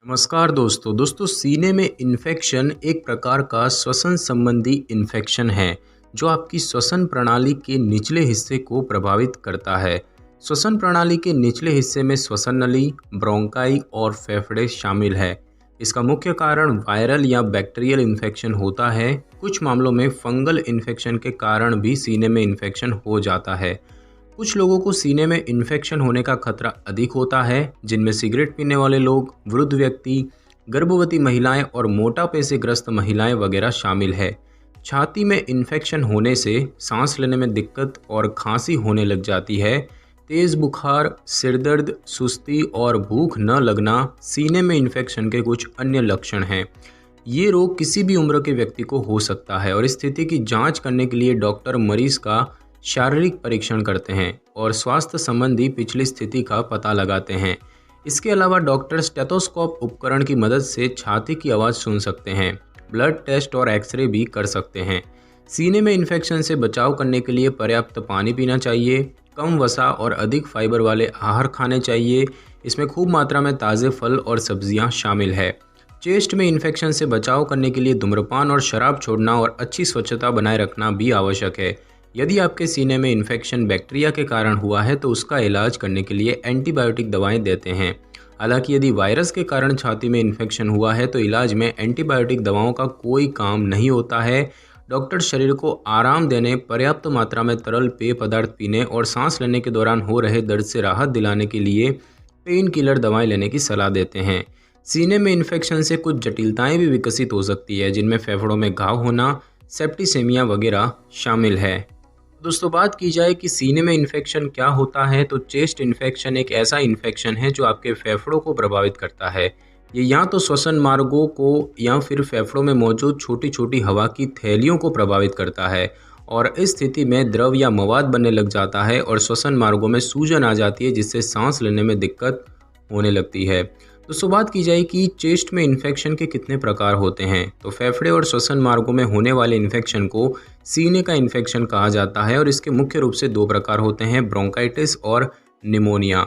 नमस्कार दोस्तों सीने में इन्फेक्शन एक प्रकार का श्वसन संबंधी इन्फेक्शन है जो आपकी श्वसन प्रणाली के निचले हिस्से को प्रभावित करता है। श्वसन प्रणाली के निचले हिस्से में श्वसन नली, ब्रोंकाई और फेफड़े शामिल है। इसका मुख्य कारण वायरल या बैक्टीरियल इन्फेक्शन होता है। कुछ मामलों में फंगल इन्फेक्शन के कारण भी सीने में इन्फेक्शन हो जाता है। कुछ लोगों को सीने में इन्फेक्शन होने का खतरा अधिक होता है, जिनमें सिगरेट पीने वाले लोग, वृद्ध व्यक्ति, गर्भवती महिलाएं और मोटापे से ग्रस्त महिलाएं वगैरह शामिल है। छाती में इन्फेक्शन होने से सांस लेने में दिक्कत और खांसी होने लग जाती है। तेज बुखार, सिरदर्द, सुस्ती और भूख न लगना सीने में इन्फेक्शन के कुछ अन्य लक्षण हैं। ये रोग किसी भी उम्र के व्यक्ति को हो सकता है और इस स्थिति की जांच करने के लिए डॉक्टर मरीज का शारीरिक परीक्षण करते हैं और स्वास्थ्य संबंधी पिछली स्थिति का पता लगाते हैं। इसके अलावा डॉक्टर स्टेथोस्कोप उपकरण की मदद से छाती की आवाज़ सुन सकते हैं, ब्लड टेस्ट और एक्सरे भी कर सकते हैं। सीने में इन्फेक्शन से बचाव करने के लिए पर्याप्त पानी पीना चाहिए, कम वसा और अधिक फाइबर वाले आहार खाने चाहिए। इसमें खूब मात्रा में ताज़े फल और सब्जियां शामिल है। चेस्ट में इन्फेक्शन से बचाव करने के लिए धूम्रपान और शराब छोड़ना और अच्छी स्वच्छता बनाए रखना भी आवश्यक है। यदि आपके सीने में इन्फेक्शन बैक्टीरिया के कारण हुआ है तो उसका इलाज करने के लिए एंटीबायोटिक दवाएं देते हैं। हालांकि यदि वायरस के कारण छाती में इन्फेक्शन हुआ है तो इलाज में एंटीबायोटिक दवाओं का कोई काम नहीं होता है। डॉक्टर शरीर को आराम देने, पर्याप्त मात्रा में तरल पेय पदार्थ पीने और सांस लेने के दौरान हो रहे दर्द से राहत दिलाने के लिए पेन किलर दवाएं लेने की सलाह देते हैं। सीने में इन्फेक्शन से कुछ जटिलताएं भी विकसित हो सकती है, जिनमें फेफड़ों में घाव होना, सेप्टिसेमिया वगैरह शामिल है। दोस्तों बात की जाए कि सीने में इन्फेक्शन क्या होता है, तो चेस्ट इन्फेक्शन एक ऐसा इन्फेक्शन है जो आपके फेफड़ों को प्रभावित करता है। ये या तो श्वसन मार्गों को या फिर फेफड़ों में मौजूद छोटी छोटी हवा की थैलियों को प्रभावित करता है और इस स्थिति में द्रव या मवाद बनने लग जाता है और श्वसन मार्गों में सूजन आ जाती है, जिससे सांस लेने में दिक्कत होने लगती है। दोस्तों बात की जाए कि चेस्ट में इन्फेक्शन के कितने प्रकार होते हैं, तो फेफड़े और श्वसन मार्गों में होने वाले इन्फेक्शन को सीने का इन्फेक्शन कहा जाता है और इसके मुख्य रूप से दो प्रकार होते हैं, ब्रोंकाइटिस और निमोनिया।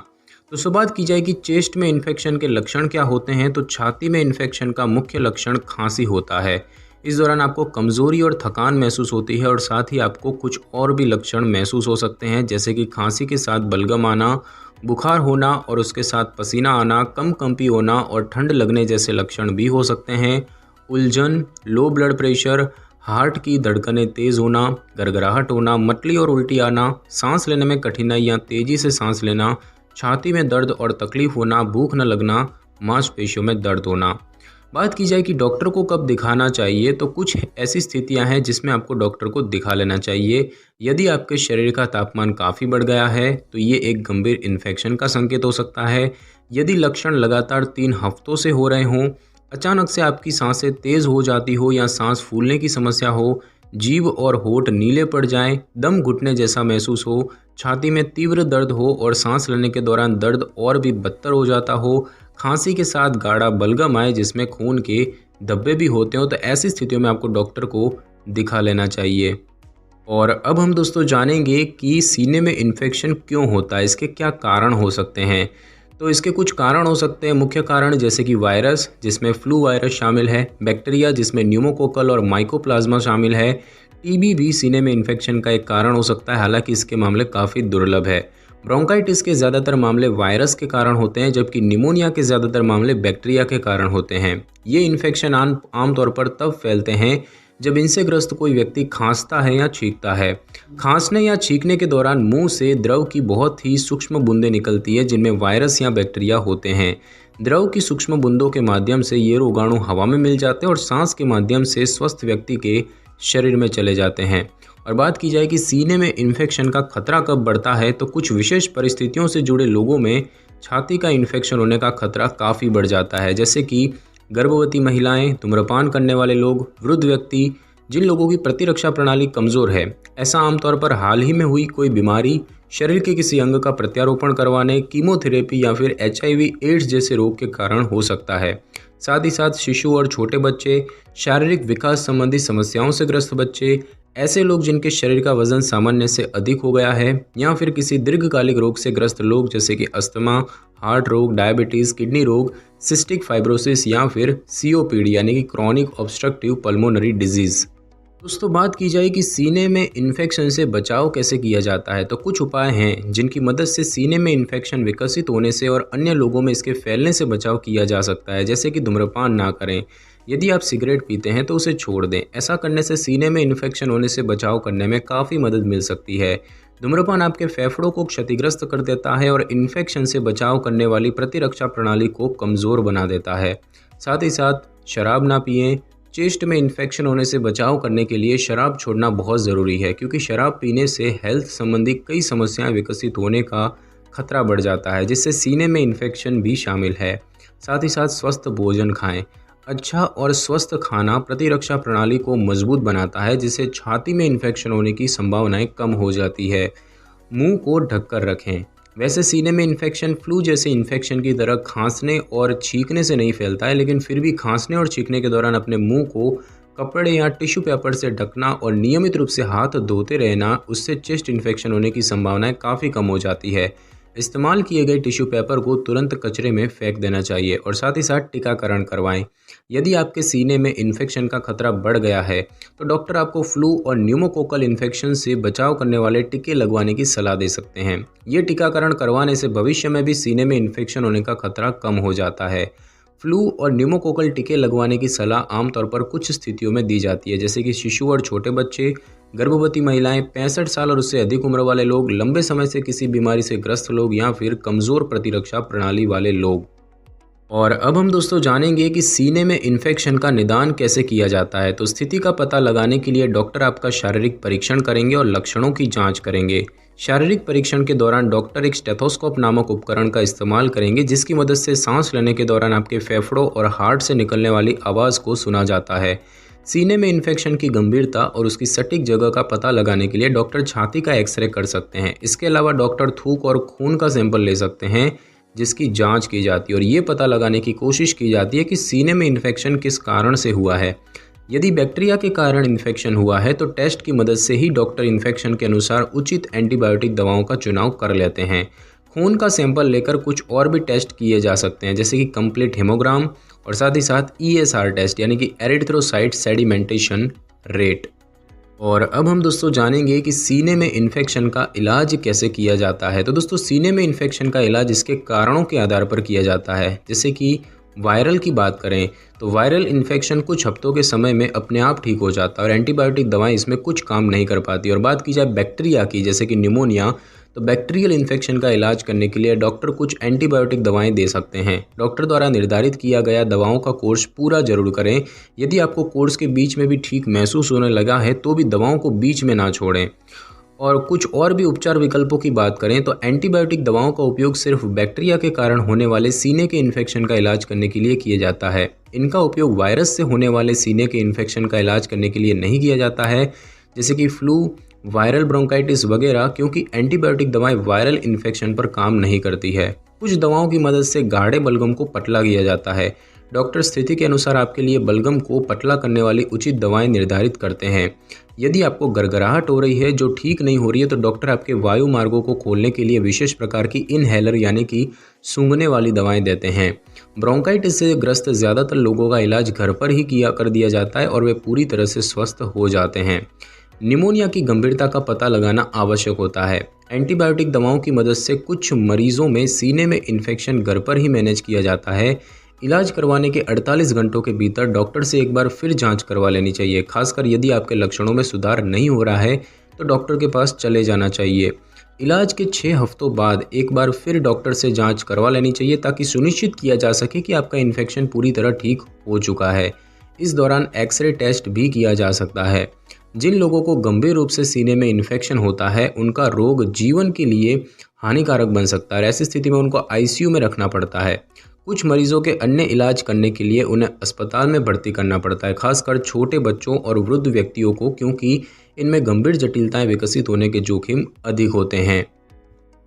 दोस्तों बात की जाए कि चेस्ट में इन्फेक्शन के लक्षण क्या होते हैं, तो छाती में इन्फेक्शन का मुख्य लक्षण खांसी होता है। इस दौरान आपको कमजोरी और थकान महसूस होती है और साथ ही आपको कुछ और भी लक्षण महसूस हो सकते हैं, जैसे कि खांसी के साथ बलगम आना, बुखार होना और उसके साथ पसीना आना, कंपी होना और ठंड लगने जैसे लक्षण भी हो सकते हैं। उलझन, लो ब्लड प्रेशर, हार्ट की धड़कनें तेज होना, गड़गड़ाहट होना, मतली और उल्टी आना, सांस लेने में कठिनाई या तेजी से सांस लेना, छाती में दर्द और तकलीफ होना, भूख न लगना, मांसपेशियों में दर्द होना। बात की जाए कि डॉक्टर को कब दिखाना चाहिए, तो कुछ ऐसी स्थितियां हैं जिसमें आपको डॉक्टर को दिखा लेना चाहिए। यदि आपके शरीर का तापमान काफ़ी बढ़ गया है तो ये एक गंभीर इन्फेक्शन का संकेत हो सकता है। यदि लक्षण लगातार 3 हफ्तों से हो रहे हों, अचानक से आपकी सांसें तेज़ हो जाती हो या सांस फूलने की समस्या हो, जीभ और होंठ नीले पड़ जाएं, दम घुटने जैसा महसूस हो, छाती में तीव्र दर्द हो और सांस लेने के दौरान दर्द और भी बदतर हो जाता हो, खांसी के साथ गाढ़ा बलगम आए जिसमें खून के धब्बे भी होते हो, तो ऐसी स्थितियों में आपको डॉक्टर को दिखा लेना चाहिए। और अब हम दोस्तों जानेंगे कि सीने में इन्फेक्शन क्यों होता है, इसके क्या कारण हो सकते हैं। तो इसके कुछ कारण हो सकते हैं, मुख्य कारण जैसे कि वायरस, जिसमें फ्लू वायरस शामिल है, बैक्टीरिया जिसमें न्यूमोकोकल और माइकोप्लाज्मा शामिल है, टीबी भी सीने में इन्फेक्शन का एक कारण हो सकता है, हालांकि इसके मामले काफ़ी दुर्लभ है। ब्रोंकाइटिस के ज़्यादातर मामले वायरस के कारण होते हैं, जबकि निमोनिया के ज़्यादातर मामले बैक्टीरिया के कारण होते हैं। ये इन्फेक्शन आमतौर पर तब फैलते हैं जब इनसे ग्रस्त कोई व्यक्ति खांसता है या छींकता है। खांसने या छींकने के दौरान मुंह से द्रव की बहुत ही सूक्ष्म बूंदें निकलती है, जिनमें वायरस या बैक्टीरिया होते हैं। द्रव की सूक्ष्म बूंदों के माध्यम से ये रोगाणु हवा में मिल जाते हैं और सांस के माध्यम से स्वस्थ व्यक्ति के शरीर में चले जाते हैं। और बात की जाए कि सीने में इन्फेक्शन का खतरा कब बढ़ता है, तो कुछ विशेष परिस्थितियों से जुड़े लोगों में छाती का इन्फेक्शन होने का खतरा काफ़ी बढ़ जाता है, जैसे कि गर्भवती महिलाएं, धूम्रपान करने वाले लोग, वृद्ध व्यक्ति, जिन लोगों की प्रतिरक्षा प्रणाली कमज़ोर है। ऐसा आमतौर पर हाल ही में हुई कोई बीमारी, शरीर के किसी अंग का प्रत्यारोपण करवाने, कीमोथेरेपी या फिर HIV एड्स जैसे रोग के कारण हो सकता है। साथ ही साथ शिशु और छोटे बच्चे, शारीरिक विकास संबंधी समस्याओं से ग्रस्त बच्चे, ऐसे लोग जिनके शरीर का वजन सामान्य से अधिक हो गया है, या फिर किसी दीर्घकालिक रोग से ग्रस्त लोग जैसे कि अस्थमा, हार्ट रोग, डायबिटीज़, किडनी रोग, सिस्टिक फाइब्रोसिस या फिर सीओपीडी यानी कि क्रॉनिक ऑब्स्ट्रक्टिव पल्मोनरी डिजीज़। दोस्तों बात की जाए कि सीने में इन्फेक्शन से बचाव कैसे किया जाता है, तो कुछ उपाय हैं जिनकी मदद से सीने में इन्फेक्शन विकसित होने से और अन्य लोगों में इसके फैलने से बचाव किया जा सकता है। जैसे कि धूम्रपान ना करें। यदि आप सिगरेट पीते हैं तो उसे छोड़ दें। ऐसा करने से सीने में इन्फेक्शन होने से बचाव करने में काफ़ी मदद मिल सकती है। धूम्रपान आपके फेफड़ों को क्षतिग्रस्त कर देता है और इन्फेक्शन से बचाव करने वाली प्रतिरक्षा प्रणाली को कमज़ोर बना देता है। साथ ही साथ शराब ना पिएं। चेस्ट में इन्फेक्शन होने से बचाव करने के लिए शराब छोड़ना बहुत ज़रूरी है, क्योंकि शराब पीने से हेल्थ संबंधी कई समस्याएं विकसित होने का खतरा बढ़ जाता है, जिससे सीने में इन्फेक्शन भी शामिल है। साथ ही साथ स्वस्थ भोजन खाएं। अच्छा और स्वस्थ खाना प्रतिरक्षा प्रणाली को मजबूत बनाता है, जिससे छाती में इन्फेक्शन होने की संभावनाएं कम हो जाती है। मुंह को ढककर रखें। वैसे सीने में इन्फेक्शन फ्लू जैसे इन्फेक्शन की तरह खांसने और छींकने से नहीं फैलता है, लेकिन फिर भी खांसने और छींकने के दौरान अपने मुंह को कपड़े या टिश्यू पेपर से ढकना और नियमित रूप से हाथ धोते रहना, उससे चेस्ट इन्फेक्शन होने की संभावनाएं काफ़ी कम हो जाती है। इस्तेमाल किए गए टिश्यू पेपर को तुरंत कचरे में फेंक देना चाहिए और साथ ही साथ टीकाकरण करवाएं। यदि आपके सीने में इन्फेक्शन का खतरा बढ़ गया है तो डॉक्टर आपको फ्लू और न्यूमोकोकल इन्फेक्शन से बचाव करने वाले टीके लगवाने की सलाह दे सकते हैं। ये टीकाकरण करवाने से भविष्य में भी सीने में इन्फेक्शन होने का खतरा कम हो जाता है। फ्लू और न्यूमोकोकल टीके लगवाने की सलाह आमतौर पर कुछ स्थितियों में दी जाती है, जैसे कि शिशु और छोटे बच्चे, गर्भवती महिलाएं, 65 साल और उससे अधिक उम्र वाले लोग, लंबे समय से किसी बीमारी से ग्रस्त लोग या फिर कमज़ोर प्रतिरक्षा प्रणाली वाले लोग। और अब हम दोस्तों जानेंगे कि सीने में इन्फेक्शन का निदान कैसे किया जाता है। तो स्थिति का पता लगाने के लिए डॉक्टर आपका शारीरिक परीक्षण करेंगे और लक्षणों की जांच करेंगे। शारीरिक परीक्षण के दौरान डॉक्टर एक स्टेथोस्कोप नामक उपकरण का इस्तेमाल करेंगे, जिसकी मदद से सांस लेने के दौरान आपके फेफड़ों और हार्ट से निकलने वाली आवाज़ को सुना जाता है। सीने में इन्फेक्शन की गंभीरता और उसकी सटीक जगह का पता लगाने के लिए डॉक्टर छाती का एक्सरे कर सकते हैं। इसके अलावा डॉक्टर थूक और खून का सैंपल ले सकते हैं, जिसकी जांच की जाती है और ये पता लगाने की कोशिश की जाती है कि सीने में इन्फेक्शन किस कारण से हुआ है। यदि बैक्टीरिया के कारण इन्फेक्शन हुआ है तो टेस्ट की मदद से ही डॉक्टर इन्फेक्शन के अनुसार उचित एंटीबायोटिक दवाओं का चुनाव कर लेते हैं। खून का सैंपल लेकर कुछ और भी टेस्ट किए जा सकते हैं, जैसे कि कंप्लीट हेमोग्राम और साथ ही साथ ESR टेस्ट यानी कि एरिथ्रोसाइट सेडिमेंटेशन रेट। और अब हम दोस्तों जानेंगे कि सीने में इन्फेक्शन का इलाज कैसे किया जाता है। तो दोस्तों सीने में इन्फेक्शन का इलाज इसके कारणों के आधार पर किया जाता है। जैसे कि वायरल की बात करें तो वायरल इन्फेक्शन कुछ हफ्तों के समय में अपने आप ठीक हो जाता है और एंटीबायोटिक दवाएं इसमें कुछ काम नहीं कर पाती। और बात की जाए बैक्टीरिया की, जैसे कि निमोनिया, तो बैक्टीरियल इन्फेक्शन का इलाज करने के लिए डॉक्टर कुछ एंटीबायोटिक दवाएं दे सकते हैं। डॉक्टर द्वारा निर्धारित किया गया दवाओं का कोर्स पूरा जरूर करें। यदि आपको कोर्स के बीच में भी ठीक महसूस होने लगा है तो भी दवाओं को बीच में ना छोड़ें। और कुछ और भी उपचार विकल्पों की बात करें तो एंटीबायोटिक दवाओं का उपयोग सिर्फ बैक्टीरिया के कारण होने वाले सीने के इन्फेक्शन का इलाज करने के लिए किया जाता है। इनका उपयोग वायरस से होने वाले सीने के इन्फेक्शन का इलाज करने के लिए नहीं किया जाता है, जैसे कि फ्लू, वायरल ब्रोंकाइटिस वगैरह, क्योंकि एंटीबायोटिक दवाएं वायरल इन्फेक्शन पर काम नहीं करती है। कुछ दवाओं की मदद से गाढ़े बलगम को पतला किया जाता है। डॉक्टर स्थिति के अनुसार आपके लिए बलगम को पतला करने वाली उचित दवाएं निर्धारित करते हैं। यदि आपको गरगराहट हो रही है जो ठीक नहीं हो रही है तो डॉक्टर आपके वायु मार्गों को खोलने के लिए विशेष प्रकार की इनहेलर यानी कि सूंघने वाली दवाएं देते हैं। ब्रोंकाइटिस से ग्रस्त ज़्यादातर लोगों का इलाज घर पर ही कर दिया जाता है और वे पूरी तरह से स्वस्थ हो जाते हैं। निमोनिया की गंभीरता का पता लगाना आवश्यक होता है। एंटीबायोटिक दवाओं की मदद से कुछ मरीजों में सीने में इन्फेक्शन घर पर ही मैनेज किया जाता है। इलाज करवाने के 48 घंटों के भीतर डॉक्टर से एक बार फिर जांच करवा लेनी चाहिए। खासकर यदि आपके लक्षणों में सुधार नहीं हो रहा है तो डॉक्टर के पास चले जाना चाहिए। इलाज के 6 हफ्तों बाद एक बार फिर डॉक्टर से जांच करवा लेनी चाहिए ताकि सुनिश्चित किया जा सके कि आपका इन्फेक्शन पूरी तरह ठीक हो चुका है। इस दौरान एक्सरे टेस्ट भी किया जा सकता है। जिन लोगों को गंभीर रूप से सीने में इन्फेक्शन होता है उनका रोग जीवन के लिए हानिकारक बन सकता है। ऐसी स्थिति में उनको ICU में रखना पड़ता है। कुछ मरीजों के अन्य इलाज करने के लिए उन्हें अस्पताल में भर्ती करना पड़ता है, खासकर छोटे बच्चों और वृद्ध व्यक्तियों को, क्योंकि इनमें गंभीर जटिलताएं विकसित होने के जोखिम अधिक होते हैं।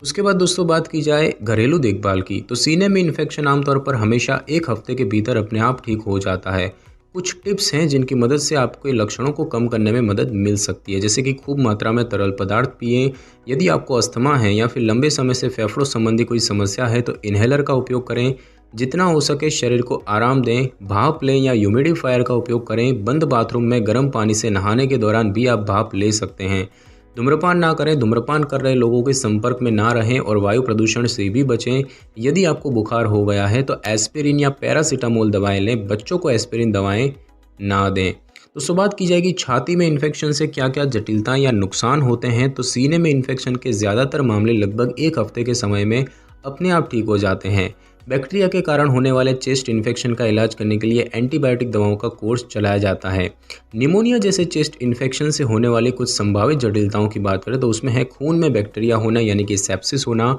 उसके बाद दोस्तों बात की जाए घरेलू देखभाल की, तो सीने में इन्फेक्शन आमतौर पर हमेशा 1 हफ्ते के भीतर अपने आप ठीक हो जाता है। कुछ टिप्स हैं जिनकी मदद से आपके लक्षणों को कम करने में मदद मिल सकती है, जैसे कि खूब मात्रा में तरल पदार्थ पिएं। यदि आपको अस्थमा है या फिर लंबे समय से फेफड़ों संबंधी कोई समस्या है तो इन्हेलर का उपयोग करें। जितना हो सके शरीर को आराम दें, भाप लें या ह्यूमिडिफायर का उपयोग करें। बंद बाथरूम में गर्म पानी से नहाने के दौरान भी आप भाप ले सकते हैं। धूम्रपान ना करें, धूम्रपान कर रहे लोगों के संपर्क में ना रहें और वायु प्रदूषण से भी बचें। यदि आपको बुखार हो गया है तो एस्पिरिन या पैरासीटामोल दवाएं लें, बच्चों को एस्पिरिन दवाएं ना दें। तो बात की जाएगी छाती में इन्फेक्शन से क्या क्या जटिलताएं या नुकसान होते हैं। तो सीने में इन्फेक्शन के ज़्यादातर मामले लगभग 1 हफ्ते के समय में अपने आप ठीक हो जाते हैं। बैक्टीरिया के कारण होने वाले चेस्ट इन्फेक्शन का इलाज करने के लिए एंटीबायोटिक दवाओं का कोर्स चलाया जाता है। निमोनिया जैसे चेस्ट इन्फेक्शन से होने वाली कुछ संभावित जटिलताओं की बात करें तो उसमें है खून में बैक्टीरिया होना यानी कि सेप्सिस होना,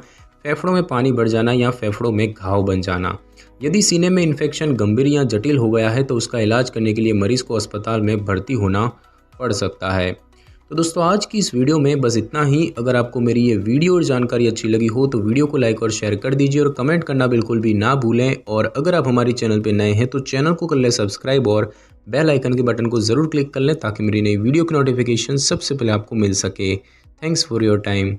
फेफड़ों में पानी बढ़ जाना या फेफड़ों में घाव बन जाना। यदि सीने में इन्फेक्शन गंभीर या जटिल हो गया है तो उसका इलाज करने के लिए मरीज को अस्पताल में भर्ती होना पड़ सकता है। तो दोस्तों आज की इस वीडियो में बस इतना ही। अगर आपको मेरी ये वीडियो और जानकारी अच्छी लगी हो तो वीडियो को लाइक और शेयर कर दीजिए और कमेंट करना बिल्कुल भी ना भूलें। और अगर आप हमारे चैनल पर नए हैं तो चैनल को कर लें सब्सक्राइब और बेल आइकन के बटन को ज़रूर क्लिक कर लें ताकि मेरी नई वीडियो की नोटिफिकेशन सबसे पहले आपको मिल सके। Thanks for your time.